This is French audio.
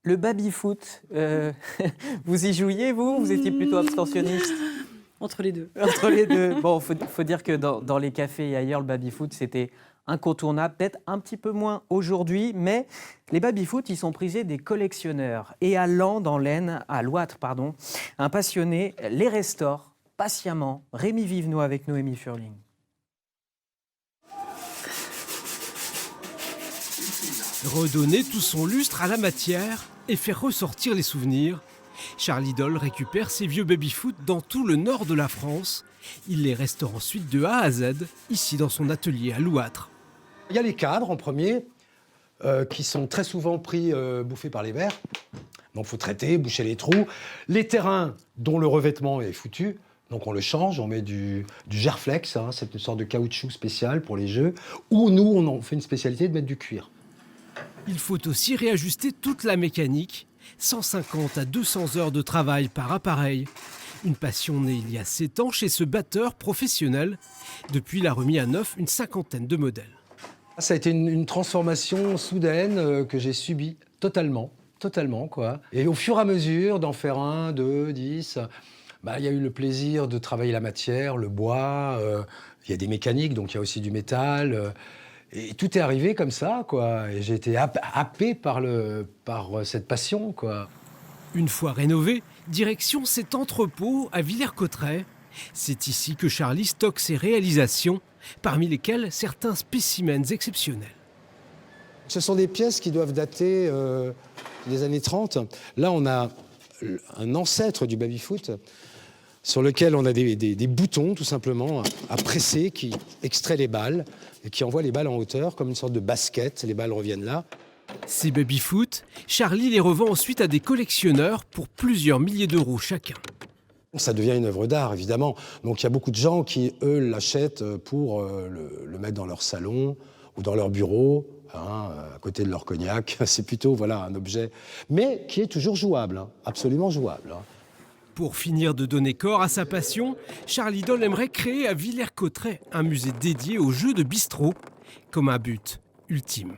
Le baby-foot, vous y jouiez, vous? Vous étiez plutôt abstentionniste? Entre les deux. Entre les deux. Bon, faut dire que dans les cafés et ailleurs, le baby-foot, c'était incontournable. Peut-être un petit peu moins aujourd'hui, mais les baby-foot, ils sont prisés des collectionneurs. Et à Laon, dans l'Aisne, à Loître, pardon, un passionné les restaure patiemment. Rémi Vivenoy avec Noémie Furling. Redonner tout son lustre à la matière et faire ressortir les souvenirs. Charlie Doll récupère ses vieux baby-foot dans tout le nord de la France. Il les restaure ensuite de A à Z, ici dans son atelier à Louâtre. Il y a les cadres en premier, qui sont très souvent bouffés par les vers. Donc il faut traiter, boucher les trous. Les terrains dont le revêtement est foutu, donc on le change, on met du Gerflex, hein, c'est une sorte de caoutchouc spécial pour les jeux. Ou nous, on en fait une spécialité de mettre du cuir. Il faut aussi réajuster toute la mécanique. 150 à 200 heures de travail par appareil. Une passion née il y a 7 ans chez ce batteur professionnel. Depuis, il a remis à neuf une cinquantaine de modèles. Ça a été une transformation soudaine que j'ai subie totalement quoi. Et au fur et à mesure d'en faire 1, 2, 10, il y a eu le plaisir de travailler la matière, le bois, il y a des mécaniques, donc il y a aussi du métal. Et tout est arrivé comme ça, quoi. Et j'ai été happé par cette passion, quoi. Une fois rénové, direction cet entrepôt à Villers-Cotterêts. C'est ici que Charlie stocke ses réalisations, parmi lesquelles certains spécimens exceptionnels. Ce sont des pièces qui doivent dater des années 30. Là, on a un ancêtre du baby-foot sur lequel on a des boutons, tout simplement, à presser, qui extrait les balles et qui envoie les balles en hauteur, comme une sorte de basket. Les balles reviennent là. Ces baby-foot, Charlie les revend ensuite à des collectionneurs pour plusieurs milliers d'euros chacun. Ça devient une œuvre d'art, évidemment. Donc il y a beaucoup de gens qui, eux, l'achètent pour le mettre dans leur salon ou dans leur bureau, hein, à côté de leur cognac. C'est plutôt un objet, mais qui est toujours jouable, hein, absolument jouable. Hein. Pour finir de donner corps à sa passion, Charlie Doll aimerait créer à Villers-Cotterêts un musée dédié aux jeux de bistrot, comme un but ultime.